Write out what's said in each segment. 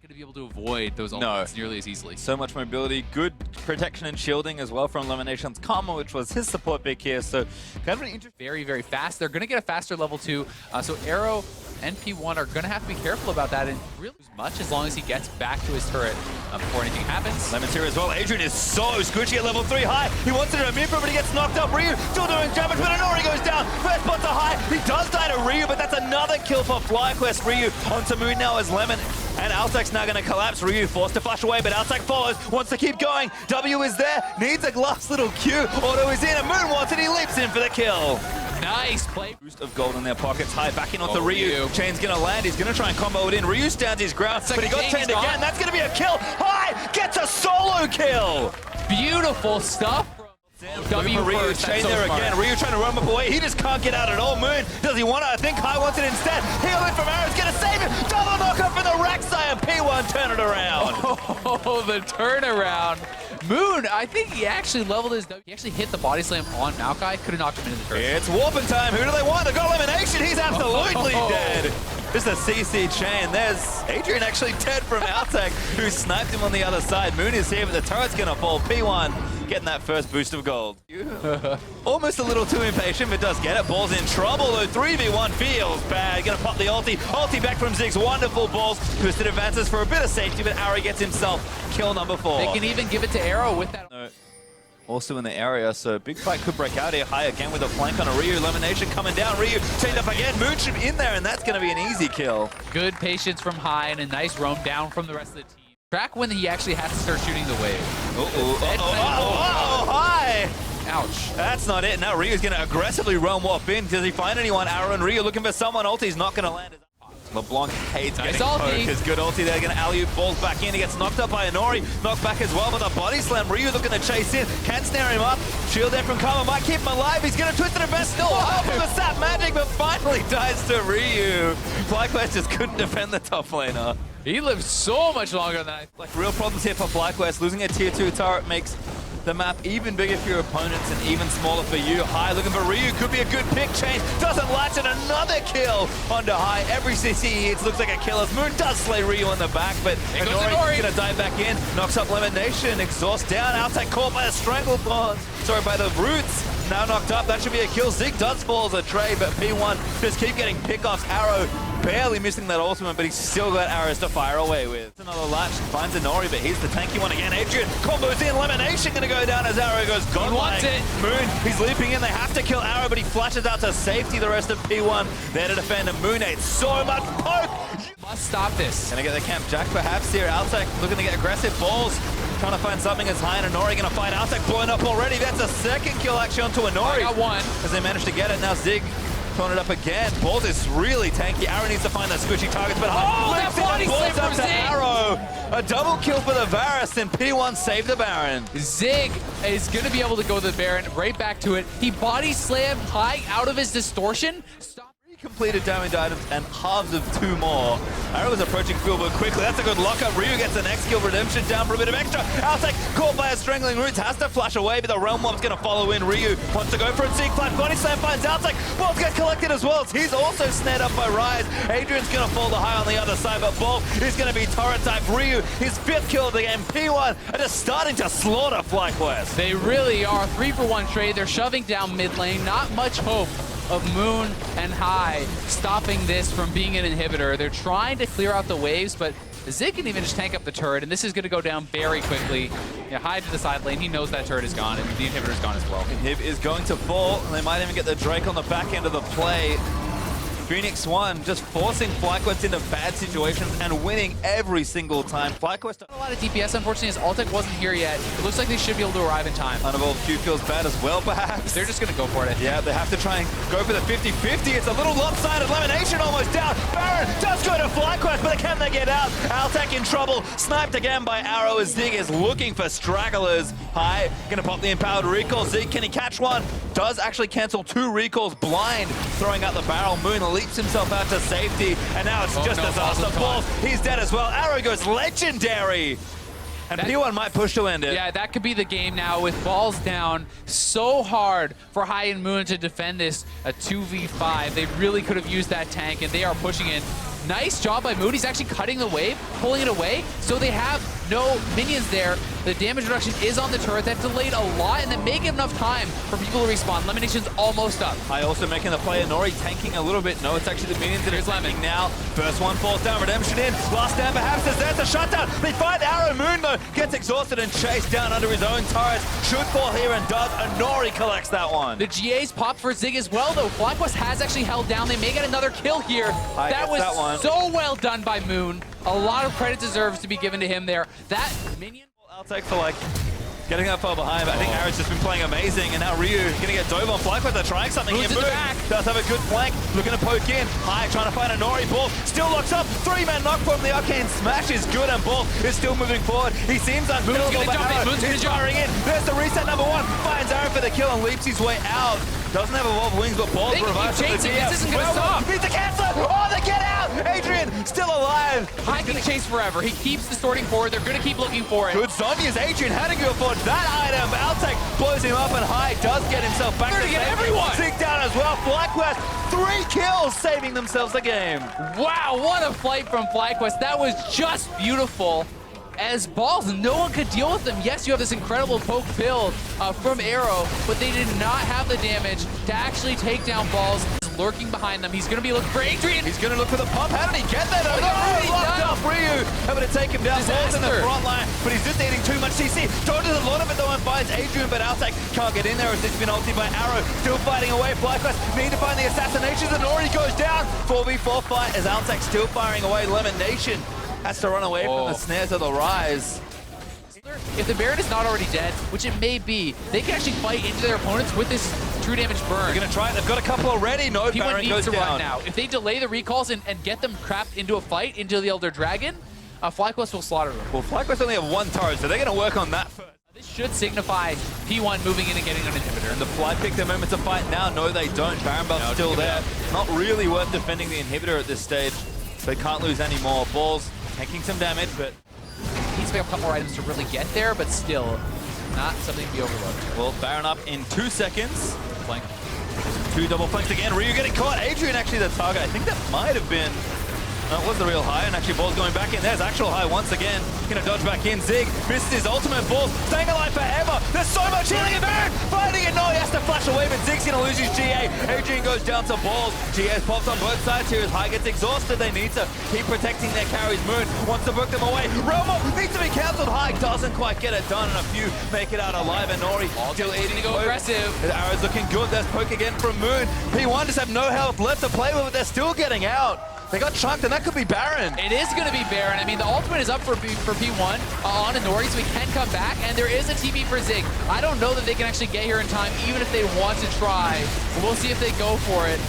going to be able to avoid those ultimates nearly as easily. So much mobility, good protection and shielding as well from Elimination's Karma, which was his support pick here. So kind of an interesting. Very, very fast. They're going to get a faster level 2. So Arrow and P1 are going to have to be careful about that and really as much as long as he gets back to his turret before anything happens. Lemon's here as well. Adrian is so squishy at level 3 high. He wants to do a mid but he gets knocked up. Ryu still doing damage, but Inori goes down. First spot to high. He does die to Ryu, but that's another kill for FlyQuest. Ryu onto Moon now as Lemon. And Altec's now going to collapse. Ryu forced to flash away, but Altec follows, wants to keep going. W is there, needs a last little Q. Auto is in, and Moon wants it, he leaps in for the kill. Nice play. Boost of gold in their pockets. High back in onto Ryu. Chain's going to land, he's going to try and combo it in. Ryu stands his ground, but he got chained again. That's going to be a kill. High gets a solo kill. Beautiful stuff. W Ryu chained there again. Ryu trying to run up away. He just can't get out at all. Moon, does he want it? I think High wants it instead. Heal in from Arrow's going to save him. Double knock up for the Rek'Sai and P1 turn it around. Oh, the turnaround. Moon, I think he actually leveled his W. He actually hit the body slam on Maokai. Could have knocked him into the turret. It's warping time. Who do they want? They got Elimination. He's absolutely dead. Just a CC chain. There's Adrian actually dead from Altec, who sniped him on the other side. Moon is here, but the turret's going to fall. P1 getting that first boost of gold. Almost a little too impatient, but does get it. Ball's in trouble, though. 3v1 feels bad. Gonna pop the ulti. Ulti back from Ziggs. Wonderful balls. Twisted advances for a bit of safety, but Arrow gets himself kill number 4. They can even give it to Arrow with that. Also in the area, so big fight could break out here. High again with a flank on a Ryu. Elimination coming down. Ryu chained up again. Moon should be in there, and that's going to be an easy kill. Good patience from High and a nice roam down from the rest of the team. Track when he actually has to start shooting the wave. High! Ouch. That's not it. Now Ryu's going to aggressively roam warp in. Does he find anyone? Arrow and Ryu looking for someone. Ulti's not going to land. LeBlanc hates getting poked. His good ulti there, going to alley-oop, balls back in. He gets knocked up by Inori, knocked back as well, but the body slam. Ryu looking to chase in, can't snare him up. Shield there from Karma, might keep him alive. He's going to twist it a best still off of a sap magic, but finally dies to Ryu. FlyQuest just couldn't defend the top laner. He lives so much longer than I. Like real problems here for FlyQuest. Losing a tier 2 turret makes the map even bigger for your opponents and even smaller for you. High looking for Ryu, could be a good pick. Chain doesn't latch, and another kill onto High. Every CC he hits looks like a killer. Moon does slay Ryu in the back, but Inori's gonna dive back in, knocks up Elimination, exhaust down, Altec caught by a Stranglethorn. Sorry, by the Roots. Now knocked up, that should be a kill. Zig does fall as a trade, but P1 just keep getting pickoffs. Arrow barely missing that ultimate, but he's still got arrows to fire away with. Another latch, finds Inori, but he's the tanky one again. Adrian combos in, Elimination gonna go down as Arrow goes godlike. Moon, he's leaping in, they have to kill Arrow, but he flashes out to safety. The rest of P1 there to defend, and Moon ate so much poke. Must stop this. Gonna get the camp jack perhaps here. Altec looking to get aggressive balls. Trying to find something as High, and Inori gonna fight. Altec blown up already. That's a second kill actually onto Inori. Got one. As they managed to get it. Now Zig throwing it up again. Balls is really tanky. Arrow needs to find that squishy targets, but that body slam from Zig. Arrow. A double kill for the Varus, and P1 saved the Baron. Zig is gonna be able to go to the Baron, right back to it. He body slammed High out of his distortion. Completed damage items and halves of 2 more. Arrow is approaching field but quickly. That's a good lockup. Ryu gets the next kill. Redemption down for a bit of extra. Altec caught by a strangling Roots. Has to flash away, but the Realm Warp's going to follow in. Ryu wants to go for a Zig flash. Body slam finds Altec. Balls get collected as well. He's also snared up by Rise. Adrian's going to fall to High on the other side, but Ball is going to be turret type. Ryu, his 5th kill of the game. P1 are just starting to slaughter FlyQuest. They really are. 3-for-1 trade. They're shoving down mid lane. Not much hope of Moon and High stopping this from being an inhibitor. They're trying to clear out the waves, but Zig can even just tank up the turret, and this is going to go down very quickly. Yeah, High to the side lane. He knows that turret is gone, and the inhibitor is gone as well. Inhib is going to fall, and they might even get the Drake on the back end of the play. Phoenix 1 just forcing FlyQuest into bad situations and winning every single time. FlyQuest a lot of DPS, unfortunately, as Altec wasn't here yet. It looks like they should be able to arrive in time. Unevolved Q feels bad as well, perhaps. They're just going to go for it. Yeah, they have to try and go for the 50-50. It's a little lopsided. Elimination almost down. Baron does go to FlyQuest, but can they get out? Altec in trouble. Sniped again by Arrow as Zig is looking for stragglers. High, gonna pop the empowered recall. Zig, can he catch one? Does actually cancel 2 recalls. Blind, throwing out the barrel. Moon leaps himself out to safety, and now it's just disaster. Balls, he's dead as well. Arrow goes legendary. And P1 might push to end it. Yeah, that could be the game now with balls down. So hard for High and Moon to defend this a 2v5. They really could have used that tank, and they are pushing in Nice job by Moon. He's actually cutting the wave, pulling it away, so they have no minions there. The damage reduction is on the turret. That delayed a lot, and then make enough time for people to respawn. Elimination's almost up. High also making the play. Nori tanking a little bit. No, it's actually the minions that are slamming now. First one falls down. Redemption in. Last stand perhaps as there's a shutdown. They find Arrow. Moon, though, gets exhausted and chased down under his own turret. Should fall here and does. And Nori collects that one. The GA's pop for Zig as well, though. FlyQuest has actually held down. They may get another kill here. That was so well done by Moon. A lot of credit deserves to be given to him there. That minion... I'll take for like getting that far behind, but I think Arrow's just been playing amazing, and now Ryu gonna get dove on. FlyQuest are trying something here. Moon does have a good flank, looking to poke in. High trying to find a Nori. Ball still locks up. 3-man knock from the arcane smash is good, and Ball is still moving forward. He seems unkillable, but Arrow is firing in. There's the reset number 1. Finds Arrow for the kill and leaps his way out. Doesn't have evolved wings, but Ball's revives from the DM. This isn't gonna stop. Needs to cancel. Oh, they get out. Adrian still alive. High can chase forever. He keeps the sorting forward. They're gonna keep looking for it. Good Sonya's Adrian had to go forward. That item, Altec blows him up, and High does get himself back to get everyone. Zig down as well. FlyQuest, 3 kills, saving themselves the game. Wow, what a fight from FlyQuest. That was just beautiful. As Balls, no one could deal with them. Yes, you have this incredible poke build from Arrow, but they did not have the damage to actually take down Balls. He's lurking behind them. He's going to be looking for Adrian. He's going to look for the pump. How did he get that? Locked up Ryu. Able to take him down. Balls in the front line, but he's just eating too much CC. Dodges a lot of it though and finds Adrian, but Altec can't get in there as it's been ulted by Arrow. Still fighting away. FlyQuest need to find the assassinations, and already goes down. 4v4 fight as Altec still firing away. Lemon Nation has to run away from the snares of the Rise. If the Baron is not already dead, which it may be, they can actually fight into their opponents with this true damage burn. They're going to try it. They've got a couple already. No, Baron goes down. Run now. If they delay the recalls and get them trapped into a fight, into the Elder Dragon, FlyQuest will slaughter them. Well, FlyQuest only have 1 turret, so they're going to work on that first. This should signify P1 moving in and getting an inhibitor. And the Fly pick their moment to fight now. No, they don't. Baron Buff's still there. Not really worth defending the inhibitor at this stage. They can't lose any more. Balls taking some damage, but needs to pick up a couple more items to really get there, but still not something to be overlooked. Well, Baron up in 2 seconds. Flank. 2 double flanks again. Ryu getting caught. Adrian actually the target. I think that might have been... That was the real High, and actually Ball's going back in. There's actual High once again. Gonna dodge back in. Zig misses his ultimate. Balls staying alive forever. There's so much healing in Baron. Finding it. No, he has to flash away, but Zig's gonna lose his GA. Adrian goes down to Balls. GA's popped on both sides here as High gets exhausted. They need to keep protecting their carries. Moon wants to book them away. Realmo needs to be cancelled. High doesn't quite get it done, and a few make it out alive. And Nori still eating to go aggressive. The arrow's looking good. There's poke again from Moon. P1 just have no health left to play with, but they're still getting out. They got chunked, and that could be Baron. It is going to be Baron. I mean, the ultimate is up for P1 on Nori, so he can come back, and there is a TP for Zig. I don't know that they can actually get here in time, even if they want to try. We'll see if they go for it.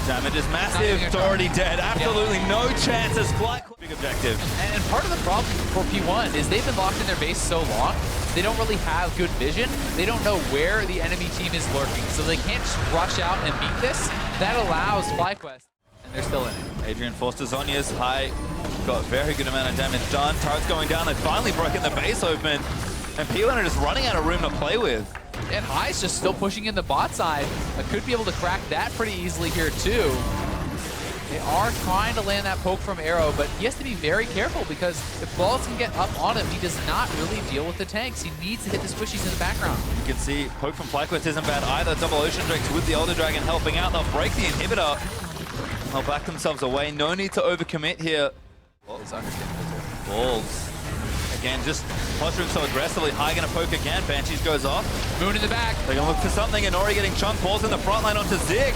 Damage is massive. It's already dead. Absolutely no chances. Flight big objective. And part of the problem for P1 is they've been locked in their base so long, they don't really have good vision. They don't know where the enemy team is lurking, so they can't just rush out and beat this. That allows FlyQuest. They're still in it. Adrian forced to Zonya's. High got a very good amount of damage done. Turret's going down. They've finally broken the base open. And P1 are just running out of room to play with. And High's just still pushing in the bot side. Could be able to crack that pretty easily here too. They are trying to land that poke from Arrow, but he has to be very careful because if Balls can get up on him, he does not really deal with the tanks. He needs to hit the squishies in the background. You can see poke from FlyQuest isn't bad either. Double Ocean Drakes with the Elder Dragon helping out. They'll break the inhibitor. They'll back themselves away. No need to overcommit here. Balls. Again, just posturing so aggressively. High gonna poke again. Banshees goes off. Moon in the back. They're gonna look for something, and Nori getting chunked. Balls in the front line onto Zig.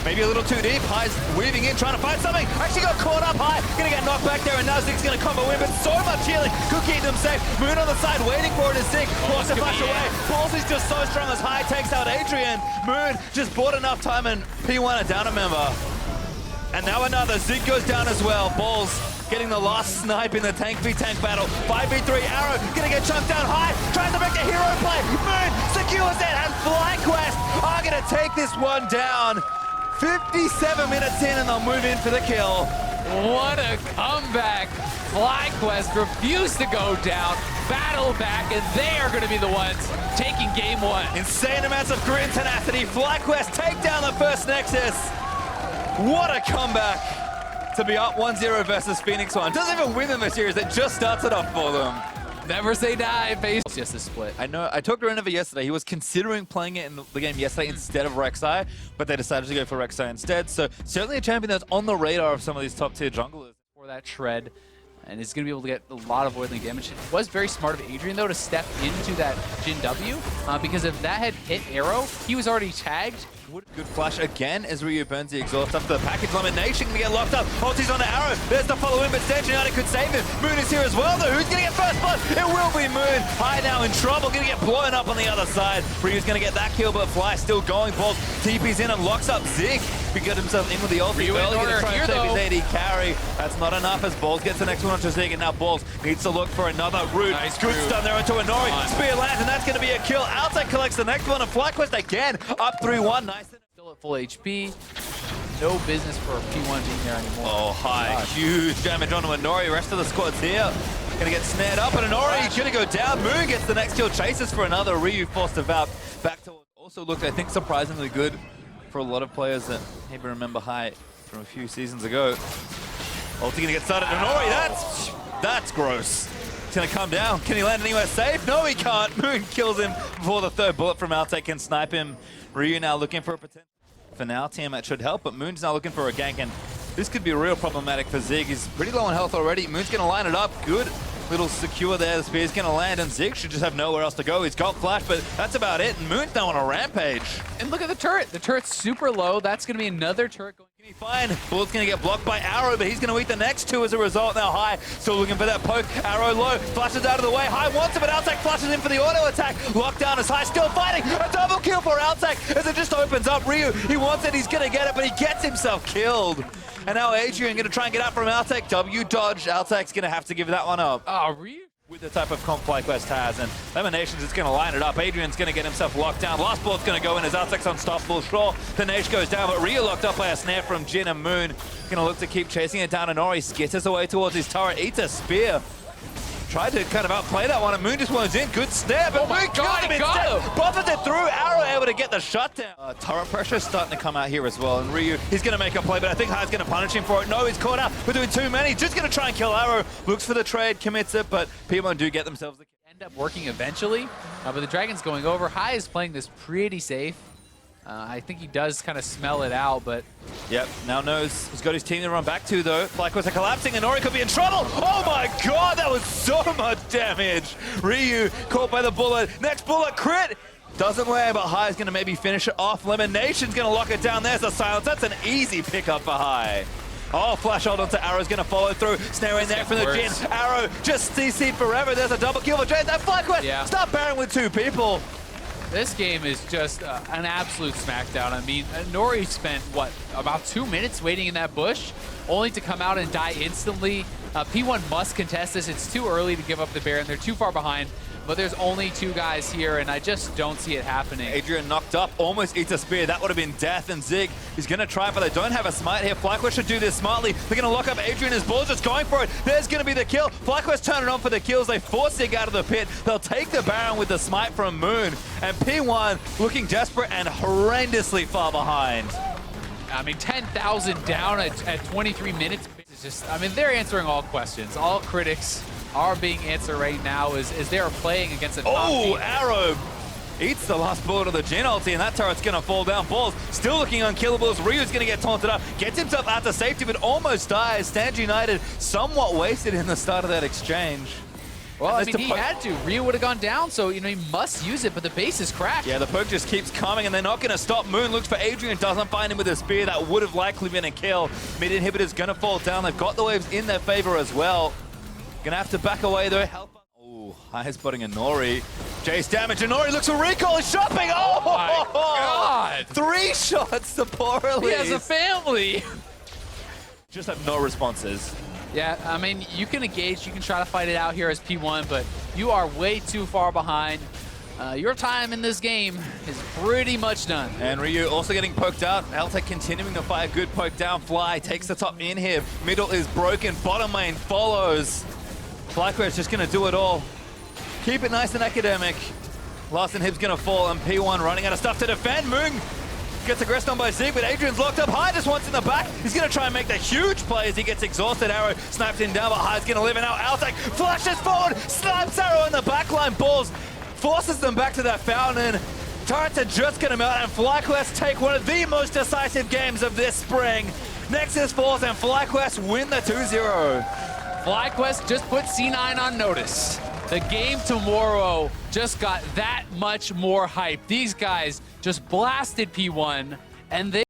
Maybe a little too deep. High's weaving in, trying to find something. Actually got caught up. High gonna get knocked back there, and now Zig's gonna combo in, but so much healing could keep them safe. Moon on the side waiting for it as Zig forced to flash away. Balls is just so strong as High takes out Adrian. Moon just bought enough time, and P1 are down a member. And now another. Zig goes down as well. Balls getting the last snipe in the tank v tank battle. 5v3 Arrow gonna get chunked down. High tries to make a hero play. Moon secures it, and FlyQuest are gonna take this one down. 57 minutes in, and they'll move in for the kill. What a comeback. FlyQuest refused to go down, battle back, and they are going to be the ones taking game 1. Insane amounts of grit and tenacity. FlyQuest take down the first Nexus. What a comeback. to be up 1-0 versus Phoenix One. Doesn't even win them the series, it just starts it off for them. Never say die, face. Yes, this split. I know, I talked to Renova yesterday. He was considering playing it in the game yesterday instead of Rek'Sai, but they decided to go for Rek'Sai instead. So certainly a champion that's on the radar of some of these top tier junglers. For that shred, and is going to be able to get a lot of void link damage. It was very smart of Adrian, though, to step into that Jhin W, because if that had hit Arrow, he was already tagged. Good flash again as Ryu burns the exhaust up the package. Elimination gonna get locked up. Ulti's on the Arrow. There's the follow in, but Stench United could save him. Moon is here as well, though. Who's gonna get first blood? It will be Moon. High now in trouble. Gonna get blown up on the other side. Ryu's gonna get that kill, but Fly still going. Balls TP's in and locks up Zig. He got himself in with the ulti. Ryu Early gonna try here, and save though. his AD carry. That's not enough as Balls gets the next one onto Zig, and now Balls needs to look for another route. Nice Good route. stun there into Inori. Spear lands, and that's gonna be a kill. Outside collects the next one, and FlyQuest again up 3-1. Nice. Still at full HP. No business for P1 being there anymore. Oh, High. Huge damage onto Inori. Rest of the squad's here. Gonna get snared up, and Inori gonna go down. Moon gets the next kill. Chases for another. Ryu forced to Valve back to also looked, I think, surprisingly good for a lot of players that maybe remember High from a few seasons ago. Ulti gonna get started. Inori, that's gross. He's gonna come down. Can he land anywhere safe? No, he can't. Moon kills him before the third bullet from Outtake can snipe him. Ryu now looking for a potential. For now, Tiamat should help, but Moon's now looking for a gank, and this could be real problematic for Zig. He's pretty low on health already. Moon's gonna line it up. Good little secure there. The spear's gonna land, and Zig should just have nowhere else to go. He's got flash, but that's about it, and Moon's now on a rampage. And look at the turret. The turret's super low. That's going to be another turret going. Can he find? Bullet's gonna get blocked by Arrow, but he's gonna eat the next two as a result. Now High still looking for that poke. Arrow low, flashes out of the way. High wants it, but Outtake flashes in for the auto attack. Lockdown is High still fighting. A double kill for Outtake as it just opens up. Ryu, he wants it, he's gonna get it, but he gets himself killed. And now Adrian gonna try and get out from Outtake. W dodge. Outtake's gonna have to give that one up. Oh, Ryu. With the type of comp FlyQuest has, and Eliminations is going to line it up. Adrian's going to get himself locked down. Last ball's going to go in as Outtake's unstoppable. Sure, the Nash goes down, but Ryu locked up by a snare from Jhin, and Moon going to look to keep chasing it down. Inori skitters away towards his turret, eats a spear. Tried to kind of outplay that one, and Moon just was in. Good snare, but Moon killed him instead. Buffers it through. Arrow able to get the shutdown. Turret pressure starting to come out here as well, and Ryu, he's going to make a play, but I think High's going to punish him for it. No, he's caught out. We're doing too many. Just going to try and kill Arrow. Looks for the trade, commits it, but P1 do get themselves the kill. End up working eventually, but the Dragon's going over. High is playing this pretty safe. I think he does kind of smell it out, but... Yep, now knows he's got his team to run back to, though. FlyQuest are collapsing, and Nori could be in trouble. Oh my god, that was so much damage. Ryu caught by the bullet. Next bullet, crit. Doesn't land, but High is going to maybe finish it off. Elimination's going to lock it down. There's the silence. That's an easy pickup for High. Oh, flash hold onto Arrow's going to follow through. Snare in there from the Jhin. Arrow just CC forever. There's a double kill for Jhin. That FlyQuest, stop bearing with two people. This game is just an absolute smackdown. I mean, Nori spent, what, about 2 minutes waiting in that bush, only to come out and die instantly. P1 must contest this. It's too early to give up the Baron. They're too far behind, but there's only two guys here, and I just don't see it happening. Adrian knocked up, almost eats a spear. That would have been death, and Zig is going to try, but they don't have a smite here. FlyQuest should do this smartly. They're going to lock up Adrian. His ball's just going for it. There's going to be the kill. FlyQuest turn it on for the kills. They force Zig out of the pit. They'll take the Baron with the smite from Moon, and P1 looking desperate and horrendously far behind. I mean, 10,000 down at 23 minutes. It's just, I mean, they're answering all questions. All critics are being answered right now as they are playing against a top team. Arrow eats the last bullet of the Jhin ulti, and that turret's going to fall down. Balls still looking unkillable as Ryu's going to get taunted up. Gets himself out to safety, but almost dies. Stand United somewhat wasted in the start of that exchange. Well, I mean, he had to. Ryu would have gone down, so, you know, he must use it, but the base is cracked. Yeah, the poke just keeps coming, and they're not going to stop. Moon looks for Adrian, doesn't find him with a spear. That would have likely been a kill. Mid inhibitor's going to fall down. They've got the waves in their favor as well. Gonna have to back away, though. Help. Oh, High spotting Inori. Jace damage. Inori looks for recall. He's shopping. Oh, my God. 3 shots to poor Elise. He has a family. Just have no responses. Yeah, I mean, you can engage, you can try to fight it out here as P1, but you are way too far behind. Your time in this game is pretty much done. And Ryu also getting poked out. Outtake continuing to fire. Good poke down. Fly takes the top in here. Middle is broken. Bottom lane follows. FlyQuest just going to do it all. Keep it nice and academic. Last inhib's going to fall, and P1 running out of stuff to defend. Moon Gets aggressed on by Zeke, but Adrian's locked up. High just wants in the back. He's going to try and make the huge play as he gets exhausted. Arrow snaps him down, but High's going to live it out. Altec flashes forward, snipes Arrow in the backline. Balls forces them back to that fountain. Turrets are just going to melt, and FlyQuest take one of the most decisive games of this spring. Nexus falls, and FlyQuest win the 2-0. FlyQuest just put C9 on notice. The game tomorrow just got that much more hype. These guys just blasted P1, and they